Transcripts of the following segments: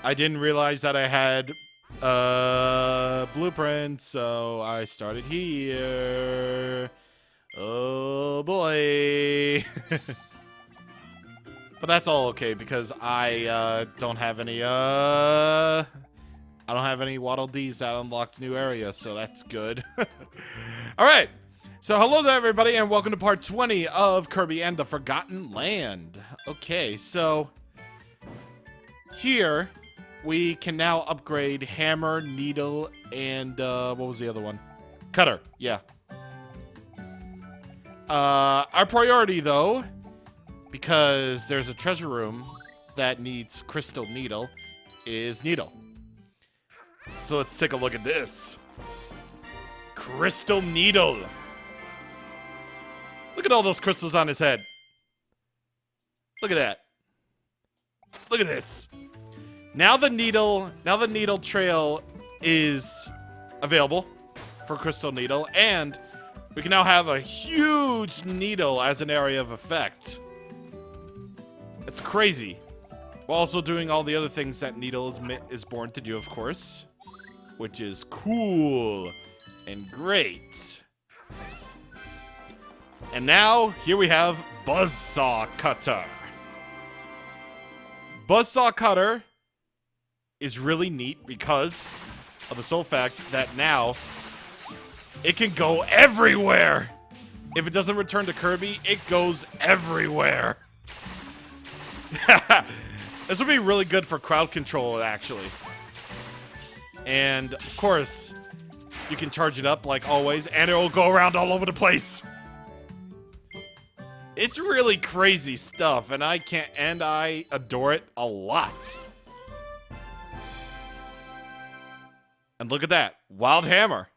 I didn't realize that I had blueprints, so I started here. Oh boy. But that's all okay because I don't have any Waddle Dees that unlocked new areas, so that's good. All right. So hello there, everybody, and welcome to part 20 of Kirby and the Forgotten Land. Okay, so here we can now upgrade hammer, needle, and what was the other one? Cutter. Yeah. Our priority, though, because there's a treasure room that needs crystal needle, is needle. So let's take a look at this. Crystal needle. Look at all those crystals on his head. Look at that. Look at this. Now the needle trail is available for crystal needle, and we can now have a huge needle as an area of effect. It's crazy. While also doing all the other things that needle is born to do, of course, which is cool and great. And now, here we have Buzzsaw Cutter. Buzzsaw Cutter is really neat because of the sole fact that now it can go everywhere. If it doesn't return to Kirby, it goes everywhere. This would be really good for crowd control, actually. And, of course, you can charge it up like always, and it will go around all over the place. It's really crazy stuff, and I adore it a lot. And look at that, Wild Hammer.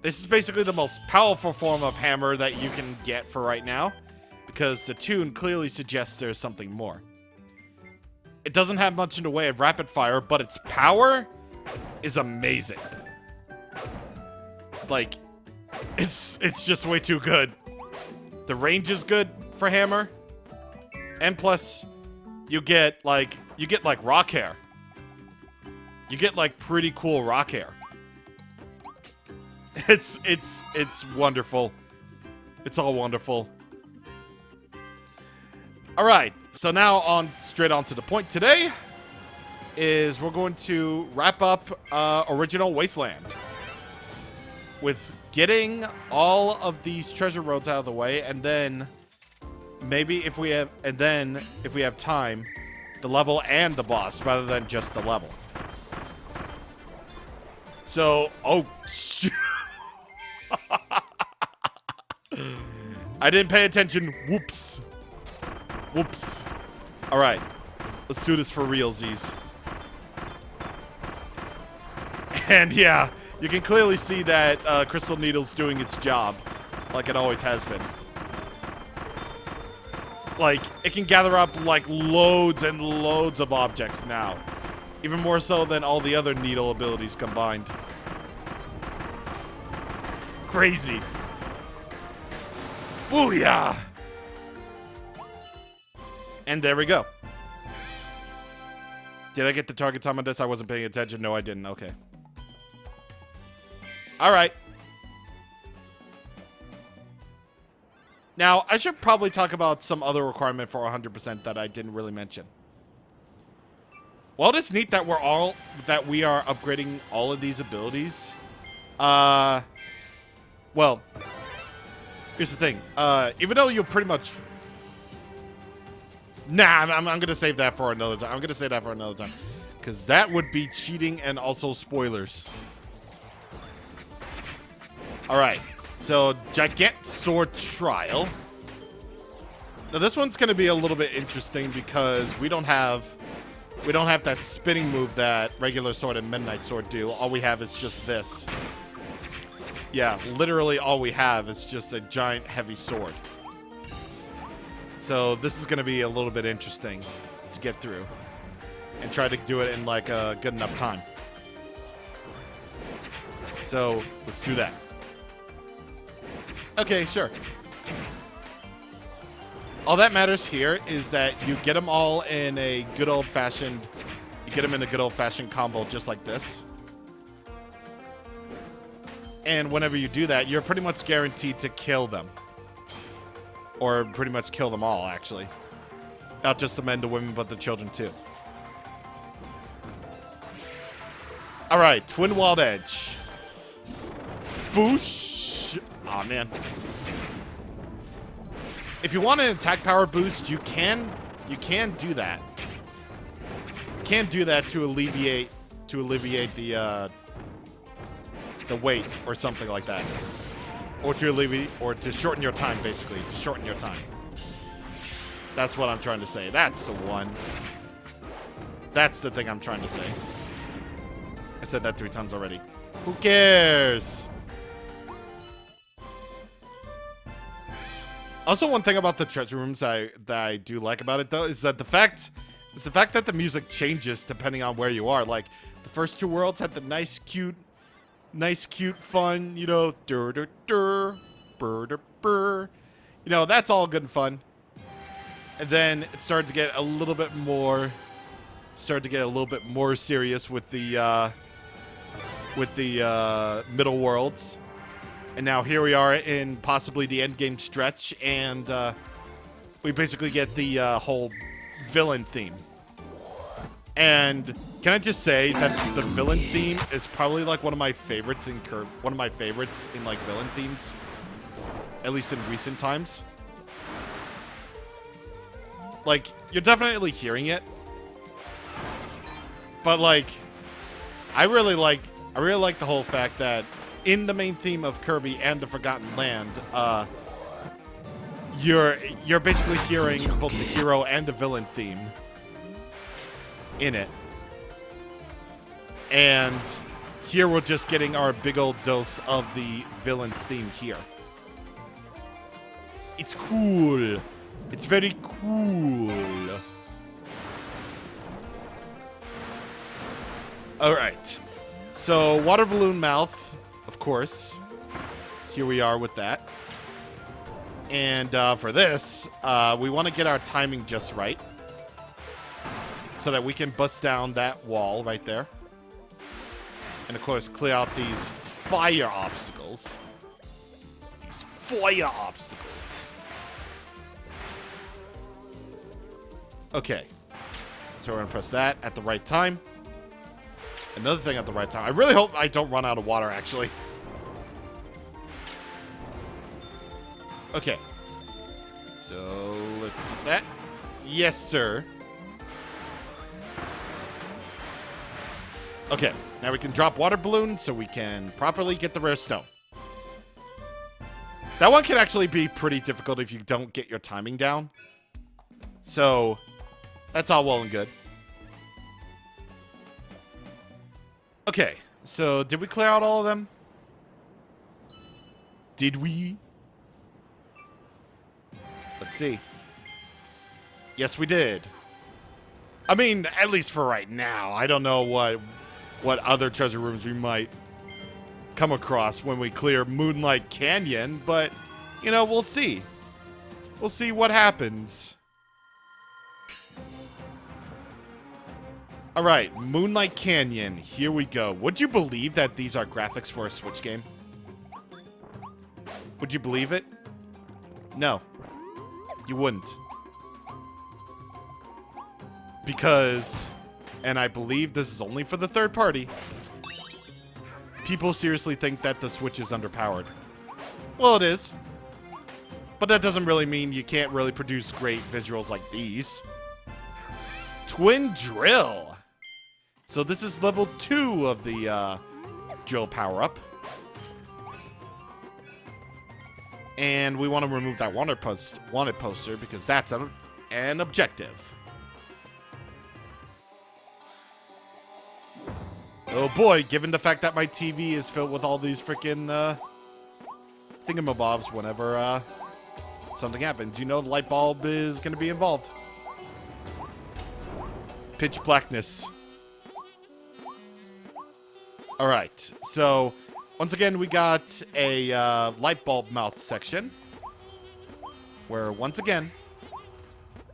This is basically the most powerful form of hammer that you can get for right now, because the tune clearly suggests there's something more. It doesn't have much in the way of rapid fire, but its power is amazing. Like, it's just way too good. The range is good for hammer, and plus, you get like rock hair. You get like pretty cool rock hair. It's wonderful. It's all wonderful. All right, so now straight on to the point today is we're going to wrap up Original Wasteland with getting all of these treasure roads out of the way, and then maybe if we have time, the level and the boss rather than just the level. So, oh shoot. I didn't pay attention. Whoops. Whoops. All right, let's do this for realsies. And yeah, you can clearly see that Crystal Needle's doing its job, like it always has been. Like, it can gather up, like, loads and loads of objects now. Even more so than all the other Needle abilities combined. Crazy. Booyah! And there we go. Did I get the target time on this? I wasn't paying attention. No, I didn't. Okay. All right. Now, I should probably talk about some other requirement for 100% that I didn't really mention. Well, it's neat that we are upgrading all of these abilities. Well, here's the thing. Even though you'll pretty much... Nah, I'm going to save that for another time. I'm going to save that for another time. Because that would be cheating and also spoilers. All right, so Gigant Sword Trial. Now this one's going to be a little bit interesting because we don't have that spinning move that regular sword and Midnight Sword do. All we have is just this. Yeah, literally all we have is just a giant heavy sword. So this is going to be a little bit interesting to get through and try to do it in like a good enough time. So let's do that. Okay, sure. All that matters here is that you get them all in a good old-fashioned You get them in a good old-fashioned combo just like this. And whenever you do that, you're pretty much guaranteed to kill them. Or pretty much kill them all, actually. Not just the men, the women, but the children, too. Alright, Twin Wild Edge. Boosh! Aw, man. If you want an attack power boost, you can do that. You can do that to alleviate the weight or something like that. Or to alleviate, or to shorten your time, basically. To shorten your time. That's what I'm trying to say. That's the one. That's the thing I'm trying to say. I said that 3 times already. Who cares? Also, one thing about the treasure rooms that I do like about it, though, is that the fact that the music changes depending on where you are. Like, the first 2 worlds had the nice, cute, fun, you know, burr. You know, that's all good and fun. And then it started to get a little bit more serious with the middle worlds. And now here we are in possibly the end game stretch, and we basically get the whole villain theme. And can I just say that the villain theme is probably like one of my favorites in like villain themes, at least in recent times. Like, you're definitely hearing it, but like, I really like the whole fact that in the main theme of Kirby and the Forgotten Land, you're basically hearing both the hero and the villain theme in it. And here we're just getting our big old dose of the villain's theme here. It's cool. It's very cool. Alright. So, water balloon mouth, of course. Here we are with that. And for this, we want to get our timing just right. So that we can bust down that wall right there. And of course, clear out these fire obstacles. Okay. So we're going to press that at the right time. Another thing at the right time. I really hope I don't run out of water, actually. Okay. So, let's get that. Yes, sir. Okay. Now we can drop water balloon so we can properly get the rare stone. That one can actually be pretty difficult if you don't get your timing down. So, that's all well and good. Okay, so did we clear out all of them? Did we? Let's see. Yes, we did. I mean, at least for right now. I don't know what other treasure rooms we might come across when we clear Moonlight Canyon, but, you know, we'll see. We'll see what happens. All right, Moonlight Canyon. Here we go. Would you believe that these are graphics for a Switch game? Would you believe it? No. You wouldn't. Because, and I believe this is only for the third party, people seriously think that the Switch is underpowered. Well, it is. But that doesn't really mean you can't really produce great visuals like these. Twin Drill. So this is level 2 of the drill power-up. And we want to remove that wanted poster because that's an objective. Oh boy, given the fact that my TV is filled with all these freaking thingamabobs whenever something happens, you know the light bulb is going to be involved. Pitch blackness. All right, so once again, we got a light bulb mouth section where, once again,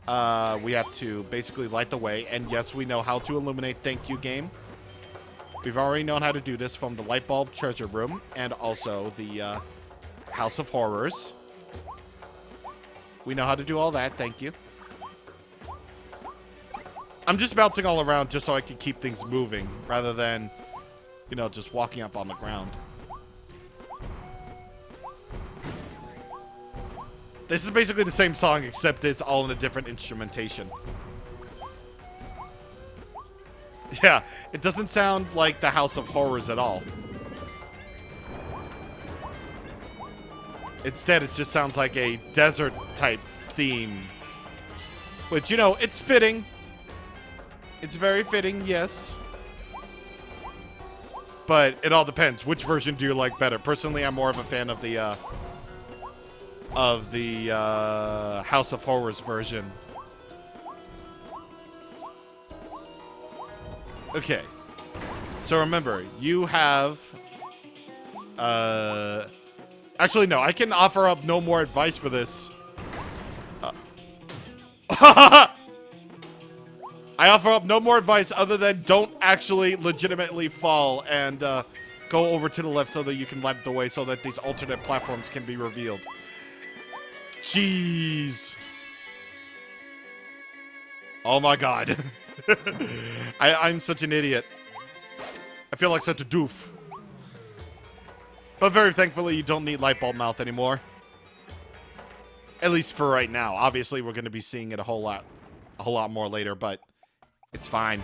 we have to basically light the way. And yes, we know how to illuminate. Thank you, game. We've already known how to do this from the light bulb treasure room and also the House of Horrors. We know how to do all that. Thank you. I'm just bouncing all around just so I can keep things moving rather than, you know, just walking up on the ground. This is basically the same song, except it's all in a different instrumentation. Yeah, it doesn't sound like the House of Horrors at all. Instead, it just sounds like a desert-type theme. Which, you know, it's fitting. It's very fitting, yes. But it all depends. Which version do you like better? Personally, I'm more of a fan of the House of Horrors version. Okay. So remember, you have... Actually, no. I can offer up no more advice for this. I offer up no more advice other than don't actually legitimately fall and go over to the left so that you can light the way so that these alternate platforms can be revealed. Jeez. Oh my god. I'm such an idiot. I feel like such a doof. But very thankfully, you don't need light bulb mouth anymore. At least for right now. Obviously, we're going to be seeing it a whole lot more later, but it's fine.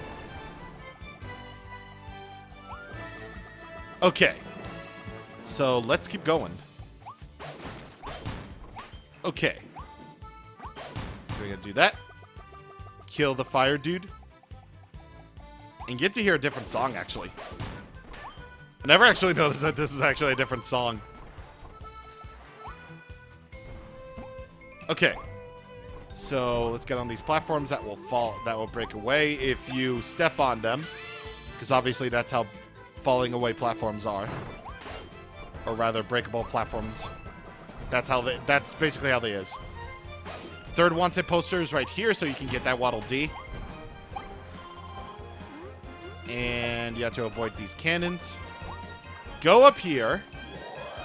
Okay. So let's keep going. Okay. So we're going to do that. Kill the fire dude. And get to hear a different song, actually. I never actually noticed that this is actually a different song. Okay. So let's get on these platforms that will fall, that will break away if you step on them. Because obviously that's how falling away platforms are. Or rather, breakable platforms. That's basically how they is. Third wanted poster is right here, so you can get that Waddle Dee. And you have to avoid these cannons. Go up here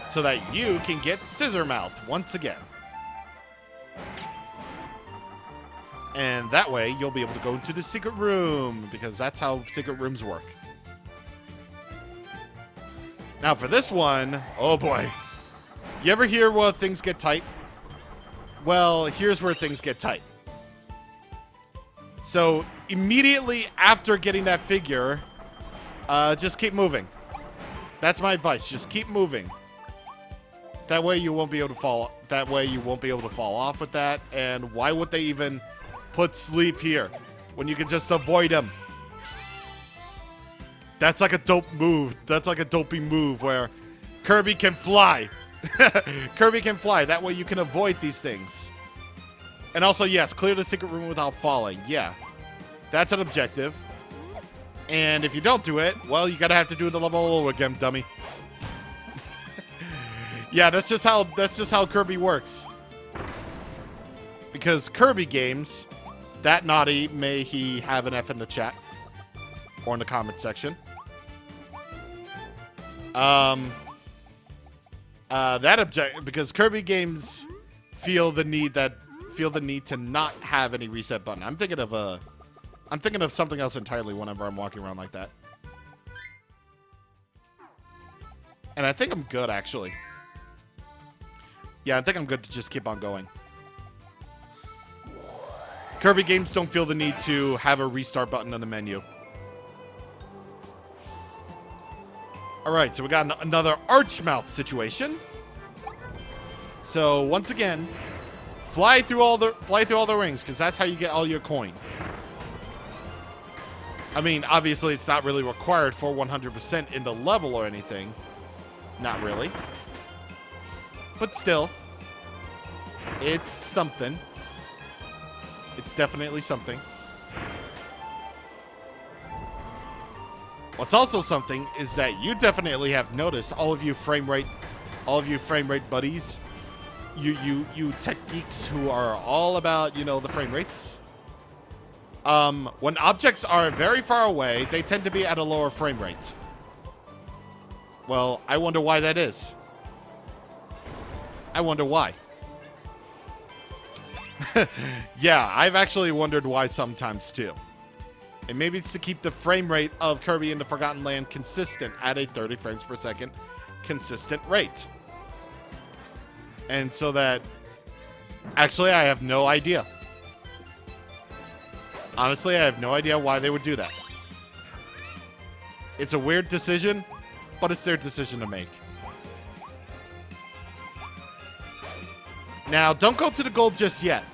so that you can get Scissor Mouth once again. And that way, you'll be able to go into the secret room, because that's how secret rooms work. Now for this one, oh boy. You ever hear where things get tight? Well, here's where things get tight. So, immediately after getting that figure, just keep moving. That's my advice. Just keep moving. That way you won't be able to fall. That way you won't be able to fall off with that. And why would they even put sleep here when you can just avoid him? That's like a dope move. That's like a dopey move where Kirby can fly. Kirby can fly. That way you can avoid these things. And also, yes, clear the secret room without falling. Yeah, that's an objective. And if you don't do it, well, you gotta have to do the level all over again, dummy. Yeah, that's just how Kirby works. Because Kirby games, that naughty, may he have an F in the chat or in the comment section. Because Kirby games feel the need to not have any reset button. I'm thinking of something else entirely whenever I'm walking around like that. And I think I'm good, actually. Yeah, I think I'm good to just keep on going. Kirby games don't feel the need to have a restart button on the menu. Alright, so we got another Archmouth situation. So, once again, fly through all the rings, because that's how you get all your coin. I mean, obviously, it's not really required for 100% in the level or anything. Not really. But still, it's something. It's definitely something. What's also something is that you definitely have noticed, all of you frame rate buddies, you tech geeks who are all about, you know, the frame rates. When objects are very far away, they tend to be at a lower frame rate. Well, I wonder why that is. I wonder why. Yeah, I've actually wondered why sometimes too. And maybe it's to keep the frame rate of Kirby in the Forgotten Land consistent at a 30 frames per second consistent rate. And so that... Actually, I have no idea. Honestly, I have no idea why they would do that. It's a weird decision, but it's their decision to make. Now, don't go to the gold just yet.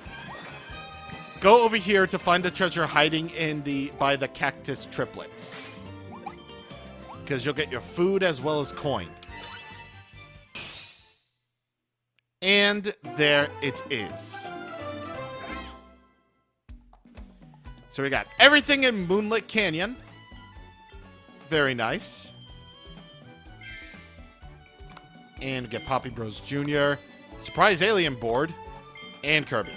Go over here to find the treasure hiding by the cactus triplets. Because you'll get your food as well as coin. And there it is. So we got everything in Moonlight Canyon. Very nice. And get Poppy Bros Jr., Surprise Alien Board, and Kirby.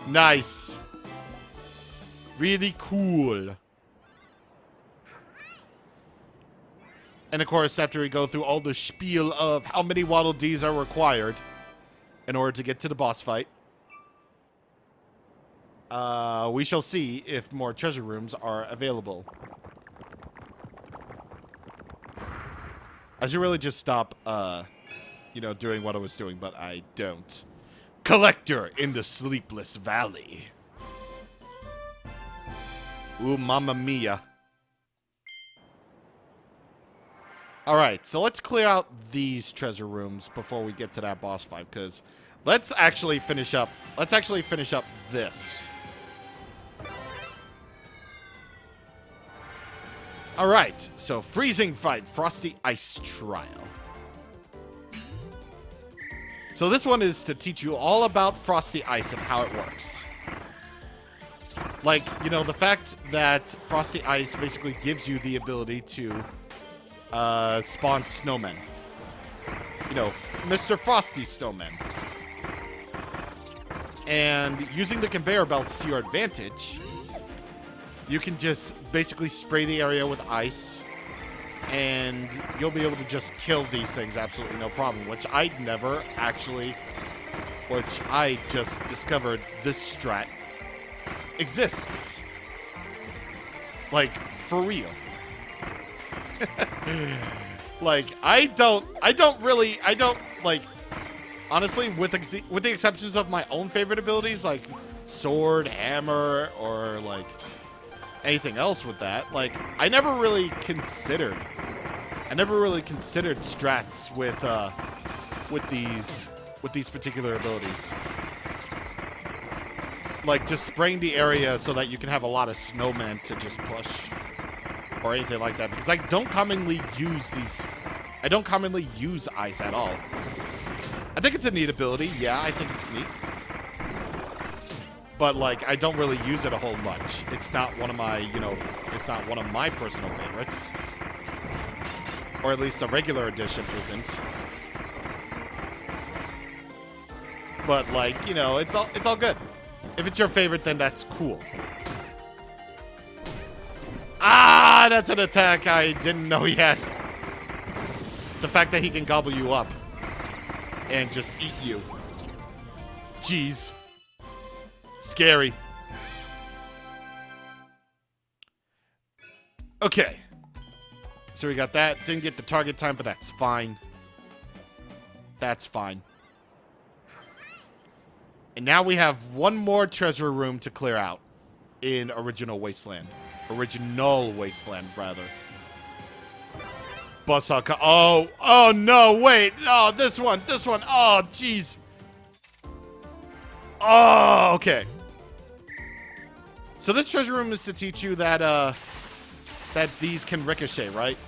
Nice. Really cool. And of course, after we go through all the spiel of how many Waddle Dees are required in order to get to the boss fight, we shall see if more treasure rooms are available. I should really just stop, you know, doing what I was doing, but I don't. Collector in the Sleepless Valley. Ooh, mamma mia. Alright, so let's clear out these treasure rooms before we get to that boss fight, because let's actually finish up this. Alright, so freezing fight, Frosty Ice Trial. So this one is to teach you all about Frosty Ice and how it works. Like, you know, the fact that Frosty Ice basically gives you the ability to spawn snowmen. You know, Mr. Frosty snowmen. And using the conveyor belts to your advantage, you can just basically spray the area with ice, and you'll be able to just kill these things absolutely no problem, which I just discovered this strat exists. Like, for real. Like, honestly, with the exceptions of my own favorite abilities, like sword, hammer, or like anything else with that, like, I never really considered strats with these particular abilities. Like, just spraying the area so that you can have a lot of snowmen to just push, or anything like that, because I don't commonly use ice at all. I think it's a neat ability. Yeah, I think it's neat. But, like, I don't really use it a whole bunch. It's not one of my, you know, it's not one of my personal favorites. Or at least the regular edition isn't. But, like, you know, it's all good. If it's your favorite, then that's cool. Ah, that's an attack I didn't know he had. The fact that he can gobble you up and just eat you. Jeez. Scary. Okay. So we got that. Didn't get the target time, but that's fine. That's fine. And now we have one more treasure room to clear out in Original Wasteland. Original Wasteland, rather. Buzzsaw Cutter. Oh no, wait. Oh, this one. Oh, jeez. Oh, okay. So this treasure room is to teach you that these can ricochet, right?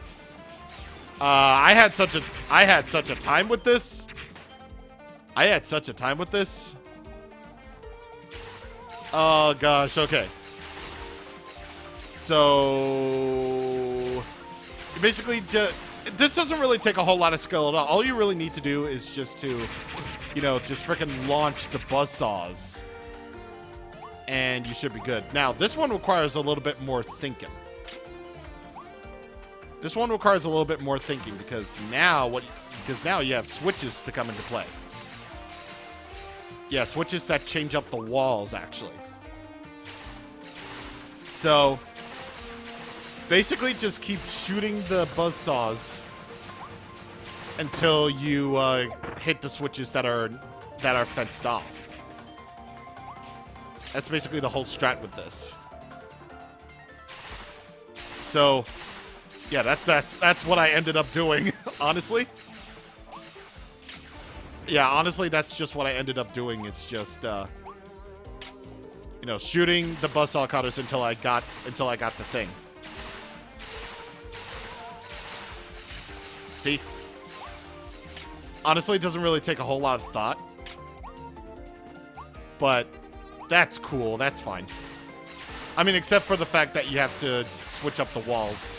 I had such a time with this. Oh gosh, okay. So basically this doesn't really take a whole lot of skill at all. All you really need to do is just to, you know, just freaking launch the buzzsaws. And you should be good. Now, this one requires a little bit more thinking. This one requires a little bit more thinking because now you have switches to come into play. Yeah, switches that change up the walls, actually. So, basically just keep shooting the buzzsaws until you hit the switches that are fenced off. That's basically the whole strat with this. So, yeah, that's what I ended up doing, honestly. Yeah, honestly, that's just what I ended up doing. It's just, you know, shooting the buzzsaw cutters until I got the thing. See? Honestly, it doesn't really take a whole lot of thought. But that's cool. That's fine. I mean, except for the fact that you have to switch up the walls.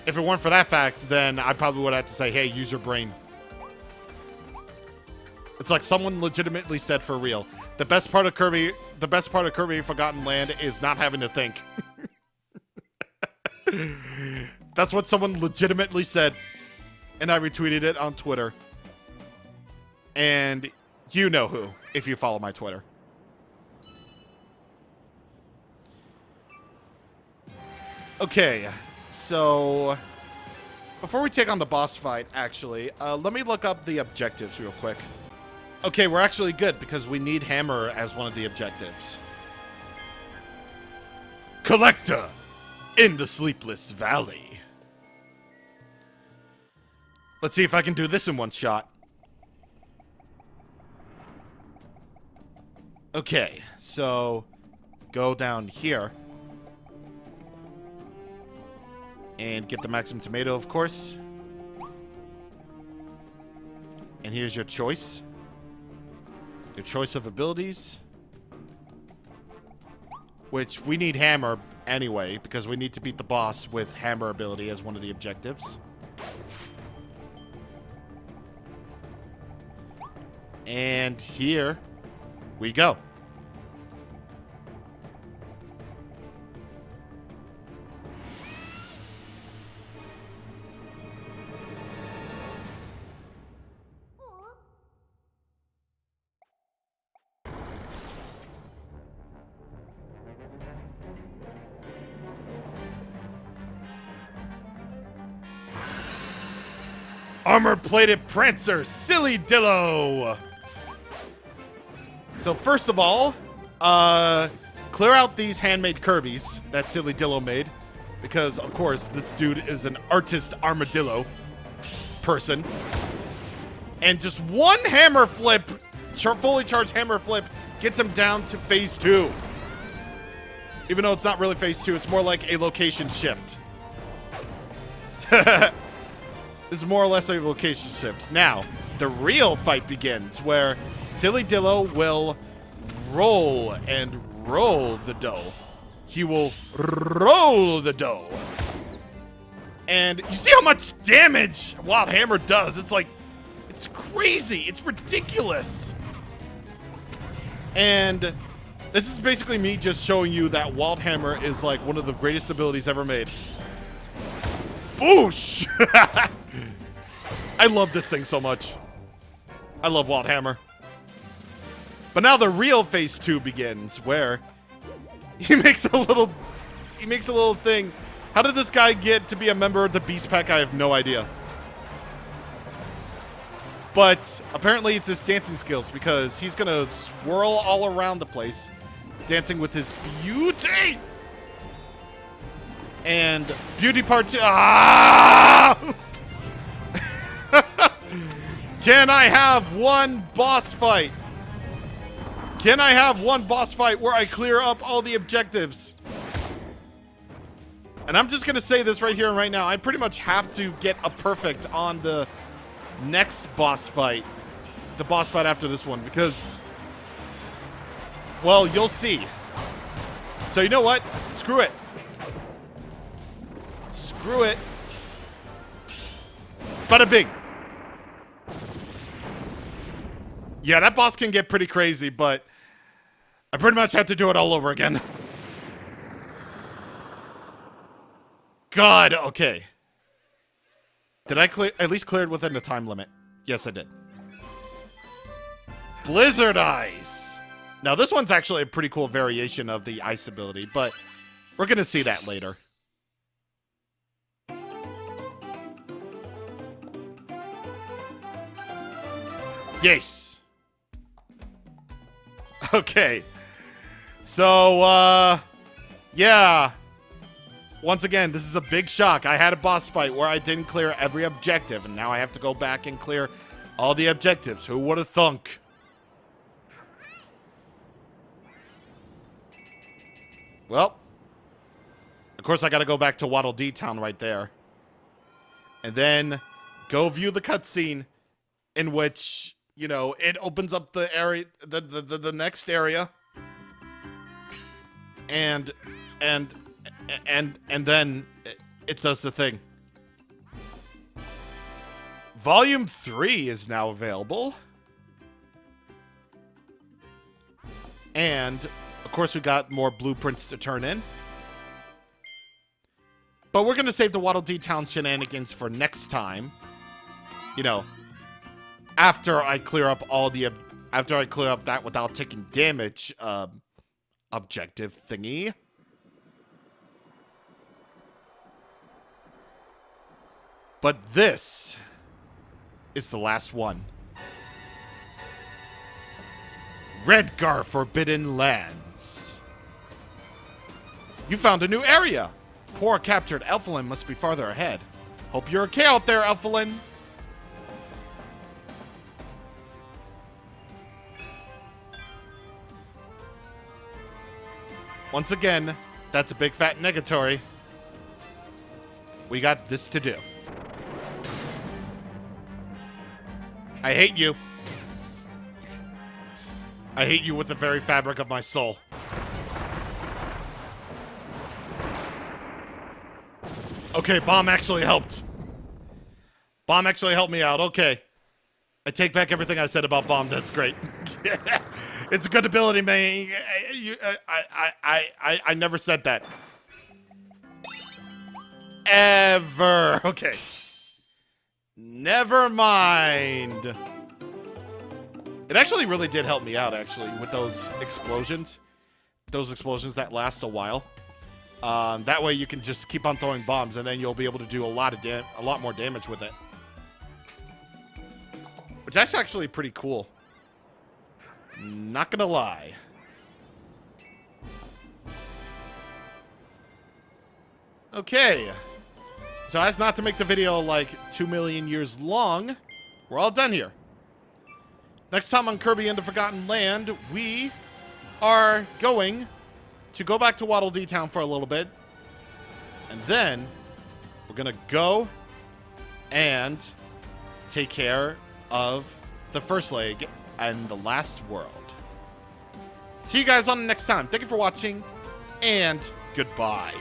If it weren't for that fact, then I probably would have to say, hey, use your brain. It's like someone legitimately said for real. The best part of Kirby Forgotten Land is not having to think. That's what someone legitimately said. And I retweeted it on Twitter. And you know who, if you follow my Twitter. Okay, so before we take on the boss fight, actually, let me look up the objectives real quick. Okay, we're actually good because we need Hammer as one of the objectives. Collector in the Sleepless Valley. Let's see if I can do this in one shot. Okay, so go down here. And get the maximum tomato, of course. And here's your choice. Your choice of abilities. Which we need Hammer anyway, because we need to beat the boss with Hammer ability as one of the objectives. And here we go. Armor-plated Prancer, Silly Dillo. So first of all, clear out these handmade Kirbys that Silly Dillo made. Because, of course, this dude is an artist armadillo person. And just one hammer flip, fully charged hammer flip, gets him down to phase 2. Even though it's not really phase 2, it's more like a location shift. This is more or less a location shift. Now, the real fight begins, where Silly Dillo will roll and roll the dough. He will roll the dough. And you see how much damage Wild Hammer does? It's like, it's crazy. It's ridiculous. And this is basically me just showing you that Wild Hammer is like one of the greatest abilities ever made. Boosh! I love this thing so much. I love Wild Hammer. But now the real phase 2 begins, where he makes a little thing. How did this guy get to be a member of the Beast Pack? I have no idea. But apparently it's his dancing skills, because he's gonna swirl all around the place, dancing with his beauty. And beauty part 2. Ah! Can I have one boss fight? Can I have one boss fight where I clear up all the objectives? And I'm just gonna say this right here and right now. I pretty much have to get a perfect on the next boss fight. The boss fight after this one, because, well, you'll see. So you know what? Screw it. Screw Screw it. Bada bing. Yeah, that boss can get pretty crazy, but I pretty much have to do it all over again. God, okay. Did I at least clear it within the time limit? Yes, I did. Blizzard Ice. Now, this one's actually a pretty cool variation of the ice ability, but we're going to see that later. Yes. Okay. So, yeah. Once again, this is a big shock. I had a boss fight where I didn't clear every objective, and now I have to go back and clear all the objectives. Who would have thunk? Well, of course I gotta go back to Waddle Dee Town right there. And then go view the cutscene in which, you know, it opens up the area, the next area. And then it does the thing. Volume 3 is now available. And, of course, we got more blueprints to turn in. But we're going to save the Waddle Dee Town shenanigans for next time. You know, after I clear up that without taking damage objective thingy. But this is the last one. Redgar Forbidden Lands. You found a new area. Poor captured Elflin must be farther ahead. Hope you're okay out there, Elflin. Once again, that's a big fat negatory. We got this to do. I hate you. I hate you with the very fabric of my soul. Okay, bomb actually helped. Bomb actually helped me out. Okay. I take back everything I said about bomb. That's great. It's a good ability, man. I never said that. Ever. Okay. Never mind. It actually really did help me out, actually, with those explosions. Those explosions that last a while. That way you can just keep on throwing bombs, and then you'll be able to do a lot more damage with it. Which is actually pretty cool. Not gonna lie. Okay. So as not to make the video like 2 million years long, we're all done here. Next time on Kirby and the Forgotten Land, we are going to go back to Waddle Dee Town for a little bit. And then we're going to go and take care of the first leg and the last world. See you guys on the next time. Thank you for watching, and goodbye.